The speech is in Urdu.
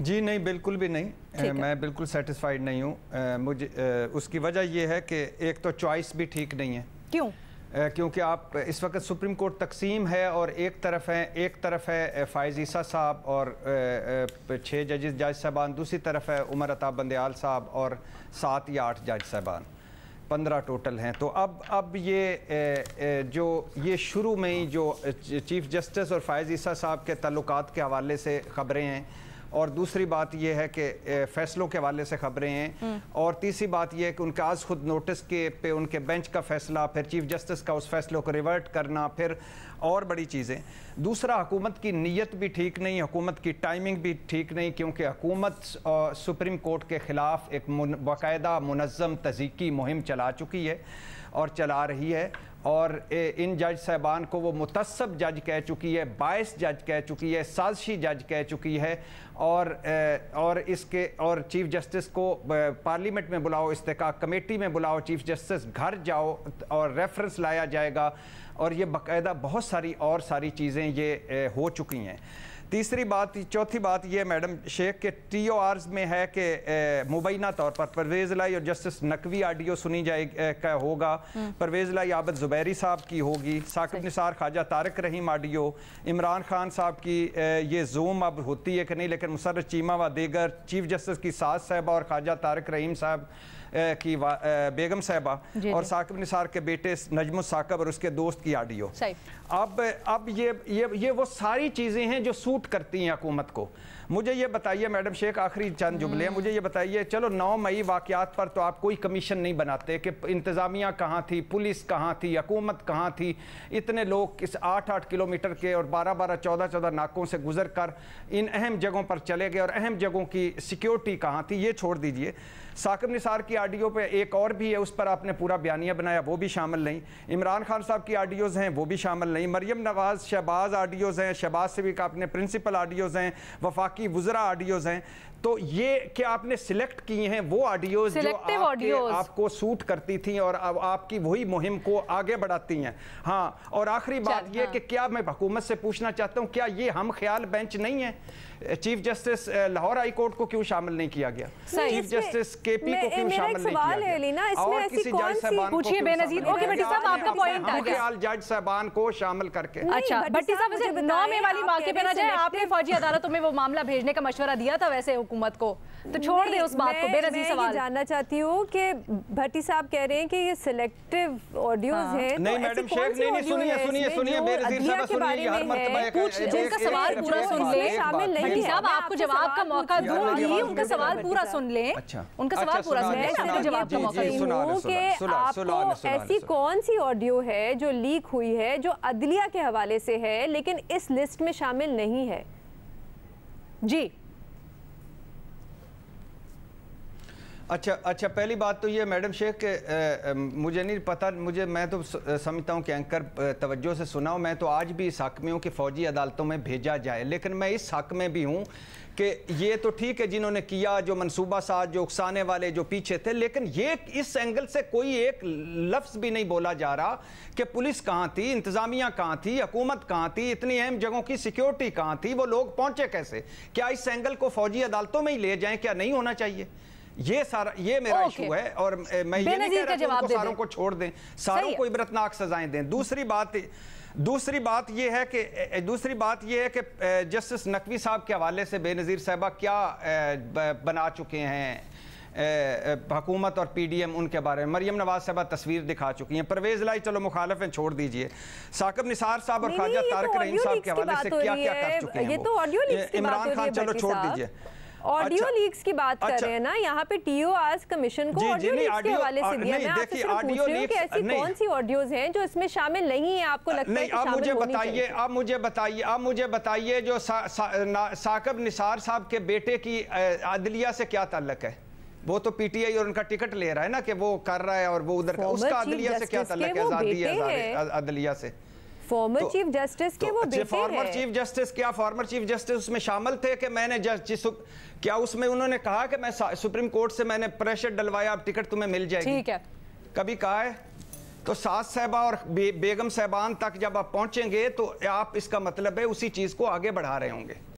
جی نہیں، بالکل بھی نہیں، میں بالکل سیٹسفائیڈ نہیں ہوں۔ مجھے اس کی وجہ یہ ہے کہ ایک تو چوائس بھی ٹھیک نہیں ہے۔ کیوں؟ کیونکہ آپ اس وقت سپریم کورٹ تقسیم ہے اور ایک طرف ہے فائز عیسیٰ صاحب اور 6 جج صاحبان، دوسری طرف ہے عمر عطا بندیال صاحب اور 7 یا 8 جج صاحبان، 15 ٹوٹل ہیں۔ تو اب یہ شروع میں ہی جو چیف جسٹس اور فائز عیسیٰ صاحب کے تعلقات کے حوالے سے خبریں ہیں، اور دوسری بات یہ ہے کہ فیصلوں کے حوالے سے خبریں ہیں، اور تیسری بات یہ ہے کہ ان کا آج خود نوٹس کے پہ ان کے بینچ کا فیصلہ، پھر چیف جسٹس کا اس فیصلوں کو ریورٹ کرنا، پھر اور بڑی چیزیں۔ دوسرا، حکومت کی نیت بھی ٹھیک نہیں، حکومت کی ٹائمنگ بھی ٹھیک نہیں، کیونکہ حکومت سپریم کورٹ کے خلاف ایک باقاعدہ منظم تضییقی مہم چلا چکی ہے اور چلا رہی ہے، اور ان جج صاحبان کو وہ متعصب جج کہہ چکی ہے، باعث جج کہہ چکی ہے، سازشی جج کہہ چکی ہے، اور چیف جسٹس کو پارلیمنٹ میں بلاؤ، استحقاق کمیٹی میں بلاؤ، چیف جسٹس گھر جاؤ اور ریفرنس لایا جائے گا، اور یہ باقاعدہ بہت ساری چیزیں یہ ہو چکی ہیں۔ چوتھی بات یہ میڈم شیخ کہ ٹی او آرز میں ہے کہ مبینہ طور پر پرویز الہی اور جسٹس نقوی آڈیو سنی جائے کا ہوگا، پرویز الہی عابد زبیری صاحب کی ہوگی، ثاقب نثار خواجہ طارق رحیم آڈیو، عمران خان صاحب کی یہ زوم اب ہوتی ہے کہ نہیں، لیکن مسرت چیمہ و دیگر، چیف جسٹس کی ساس صاحبہ اور خواجہ طارق رحیم صاحب کی بیگم صاحبہ، اور ثاقب نثار کے بیٹے نجم الثاقب اور اس کے دوست کی آڈیو۔ اب یہ وہ ساری چیزیں ہیں جو سوٹ کرتی ہیں حکومت کو۔ مجھے یہ بتائیے میڈم شیخ، آخری چند جملے ہیں، مجھے یہ بتائیے، چلو 9 مئی واقعات پر تو آپ کوئی کمیشن نہیں بناتے کہ انتظامیہ کہاں تھی، پولیس کہاں تھی، حکومت کہاں تھی، اتنے لوگ اس 8 کلومیٹر کے اور 12 14 ناکوں سے گزر کر ان اہم جگہوں پر چلے گئے، اور اہم جگہوں کی سیکیورٹی کہاں تھی، یہ چھوڑ دیجئے۔ ثاقب نثار کی آڈیو پہ ایک اور بھی ہے، اس پر آپ نے پورا بیانیہ بنایا، وہ بھی شامل نہیں۔ عمران خان صاحب کی آڈیوز ہیں، وہ بھی شامل نہیں۔ مریم نواز شہباز آڈیوز ہیں، شہباز سے بھی آپ نے پرنسپل آڈیوز ہیں، وفاقی وزراء آڈیوز ہیں۔ تو یہ کہ آپ نے سلیکٹ کی ہیں وہ آڈیوز جو آپ کو سوٹ کرتی تھیں اور آپ کی وہی مہم کو آگے بڑھاتی ہیں۔ ہاں، اور آخری بات یہ کہ کیا میں حکومت سے پوچھنا چاہتا ہوں، کیا یہ ہم خیال بینچ نہیں ہے؟ Chief justice Lahore high court کو کیوں شامل نہیں کیا گیا؟ چیف جسٹس کے پی کو کیوں شامل نہیں کیا گیا؟ اور کسی جج صاحبان کو پوچھئے بے نظیر، اوکے بھٹی صاحب آپ کا پوائنٹ آ گیا، خیال جج صاحبان کو شامل کر کے۔ اچھا بھٹی صاحب، ویسے 9 مئی والی واقعے پہ نہ جائیں، آپ نے فوجی عدالتوں میں وہ معاملہ بھیجنے کا مشورہ دیا تھا ویسے حکومت کو، تو چھوڑ دیں اس بات کو۔ بے نظیر سوال، میں یہ جاننا چاہتی ہوں کہ بھٹی صاحب کہہ رہے ہیں کہ یہ سلیکٹیو آڈیوز ہیں، نہیں میڈم شیخ، نہیں سنیے بے نظیر صاحب سنیے، ہر مرتبہ جن کا سوال پورا سن لیں، بھٹی صاحب آپ کو جواب کا موقع دوں گی، ان کا سوال پورا سن لیں، ان کا سوال پورا سن لیں، پھر جواب کا موقع دوں کہ آپ کو ایسی کون سی آڈیو ہے جو لیک ہوئی ہے جو عدلیہ کے حوالے سے ہے لیکن اس لسٹ میں شامل نہیں ہے؟ جی اچھا، پہلی بات تو یہ میڈم شیخ کہ مجھے نہیں پتہ، میں تو سمجھتا ہوں کہ اینکر توجہ سے سنا ہوں، میں تو آج بھی اس حق میں ہوں کہ فوجی عدالتوں میں بھیجا جائے، لیکن میں اس حق میں بھی ہوں کہ یہ تو ٹھیک ہے جنہوں نے کیا، جو منصوبہ ساز، جو اکسانے والے، جو پیچھے تھے، لیکن یہ اس اینگل سے کوئی ایک لفظ بھی نہیں بولا جا رہا کہ پولیس کہاں تھی، انتظامیہ کہاں تھی، حکومت کہاں تھی، اتنی اہم جگہوں کی سیکیورٹی کہاں تھی، وہ لوگ پہنچے کیسے؟ کیا اس اینگل کو فوجی عدالتوں میں ہی لے جائیں؟ کیا نہیں ہونا چاہیے؟ یہ میرا ایشو ہے، اور میں یہ نہیں کہہ رہا کہ ان کو ساروں کو چھوڑ دیں، ساروں کو عبرتناک سزائیں دیں۔ دوسری بات یہ ہے کہ جسٹس نقوی صاحب کے حوالے سے بے نظیر صاحبہ کیا بنا چکے ہیں حکومت اور پی ڈی ایم، ان کے بارے میں مریم نواز صاحبہ تصویر دکھا چکی ہیں، پرویز الہی چلو مخالف ہیں، چھوڑ دیجئے، ثاقب نثار صاحب اور خواجہ طارق رحیم صاحب کے حوالے سے کیا کر چکے ہیں وہ، عمران خان چلو چھوڑ دیجئے۔ آڈیو لیکس کی بات کر رہے ہیں نا، یہاں پہ ٹی او آرز کمیشن کو آڈیو لیکس کے حوالے سے دیا۔ میں آپ سے صرف پوچھ رہی ہوں کہ ایسی کون سی آڈیوز ہیں جو اس میں شامل نہیں ہیں، آپ کو لگتا ہے کہ شامل ہونی چاہیے؟ اب مجھے بتائیے جو ثاقب نثار صاحب کے بیٹے کی عدلیہ سے کیا تعلق ہے؟ وہ تو پی ٹی آئی اور ان کا ٹکٹ لے رہا ہے نا کہ وہ کر رہا ہے، اور وہ ادھر اس کا عدلیہ سے کیا تعلق ہے؟ آزادی ہے عدلیہ سے۔ فارمر چیف جسٹس کے وہ بیٹے ہیں۔ فارمر چیف جسٹس اس میں شامل تھے کہ میں نے کیا اس میں انہوں نے کہا کہ میں سپریم کورٹ سے میں نے پریشر ڈلوایا اب ٹکٹ تمہیں مل جائے گی؟ ٹھیک ہے، کبھی کہا ہے؟ تو ساس صاحبہ اور بیگم صاحبان تک جب آپ پہنچیں گے تو آپ اس کا مطلب ہے اسی چیز کو آگے بڑھا رہے ہوں گے۔